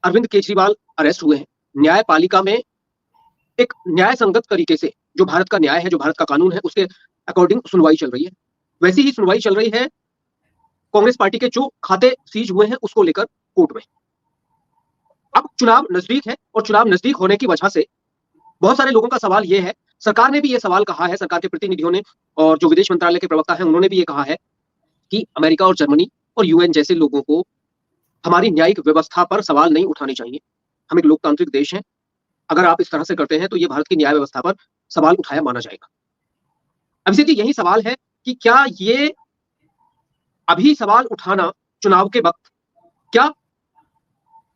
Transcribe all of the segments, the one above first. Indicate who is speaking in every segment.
Speaker 1: Arvind Kejriwal arrest हुए हैं। न्यायपालिका में एक न्याय संगत तरीके से जो भारत का न्याय है, जो भारत का कानून है, उसके अकॉर्डिंग सुनवाई चल रही है। वैसी ही सुनवाई चल रही है कांग्रेस पार्टी के जो खाते सीज हुए हैं उसको लेकर कोर्ट में। अब चुनाव नजदीक है और चुनाव नजदीक होने की वजह से बहुत सारे लोगों का सवाल यह है, सरकार ने भी यह सवाल कहा है, सरकार के प्रतिनिधियों ने और जो विदेश मंत्रालय के प्रवक्ता हैं उन्होंने भी ये कहा है कि अमेरिका और जर्मनी और यूएन जैसे लोगों को हमारी न्यायिक व्यवस्था पर सवाल नहीं उठाने चाहिए। हम एक लोकतांत्रिक देश हैं, अगर आप इस तरह से करते हैं तो ये भारत की न्याय व्यवस्था पर सवाल उठाया माना जाएगा। अभिषेक जी, यही सवाल है कि क्या ये अभी सवाल उठाना चुनाव के वक्त, क्या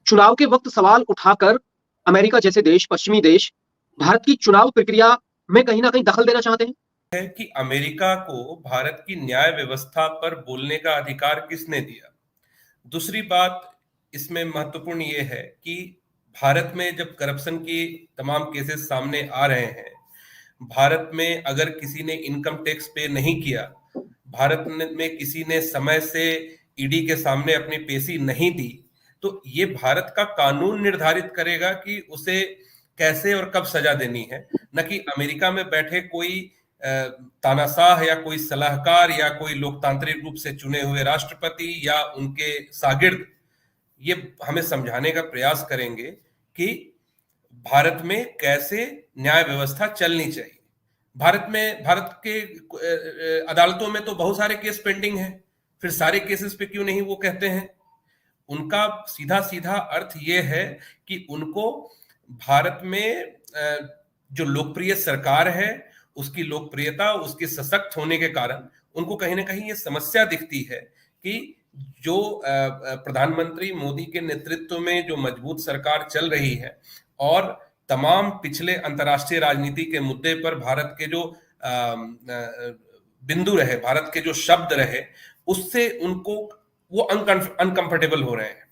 Speaker 1: चुनाव के वक्त सवाल उठाकर अमेरिका जैसे देश, पश्चिमी देश, भारत की चुनाव प्रक्रिया में कहीं ना कहीं दखल देना चाहते हैं?
Speaker 2: है कि अमेरिका को भारत की न्याय व्यवस्था पर बोलने का अधिकार किसने दिया। दूसरी बात इसमें महत्वपूर्ण ये है कि भारत में जब करप्शन की तमाम केसेस सामने आ रहे हैं, भारत में अगर किसी ने इनकम टैक्स पे नहीं किया, भारत में किसी ने समय से ईडी के सामने अपनी पेशी नहीं दी, तो ये भारत का कानून निर्धारित करेगा कि उसे कैसे और कब सजा देनी है, न कि अमेरिका में बैठे कोई तानाशाह या कोई सलाहकार या कोई लोकतांत्रिक रूप से चुने हुए राष्ट्रपति या उनके शागिर्द ये हमें समझाने का प्रयास करेंगे कि भारत में कैसे न्याय व्यवस्था चलनी चाहिए। भारत के अदालतों में तो बहुत सारे केस पेंडिंग हैं, फिर सारे केसेस पे क्यों नहीं वो कहते हैं। उनका सीधा सीधा अर्थ ये है कि उनको भारत में जो लोकप्रिय सरकार है उसकी लोकप्रियता, उसके सशक्त होने के कारण उनको कहीं ना कहीं ये समस्या दिखती है कि जो प्रधानमंत्री मोदी के नेतृत्व में जो मजबूत सरकार चल रही है और तमाम पिछले अंतर्राष्ट्रीय राजनीति के मुद्दे पर भारत के जो बिंदु रहे, भारत के जो शब्द रहे, उससे उनको वो अनकंफर्टेबल हो रहे हैं।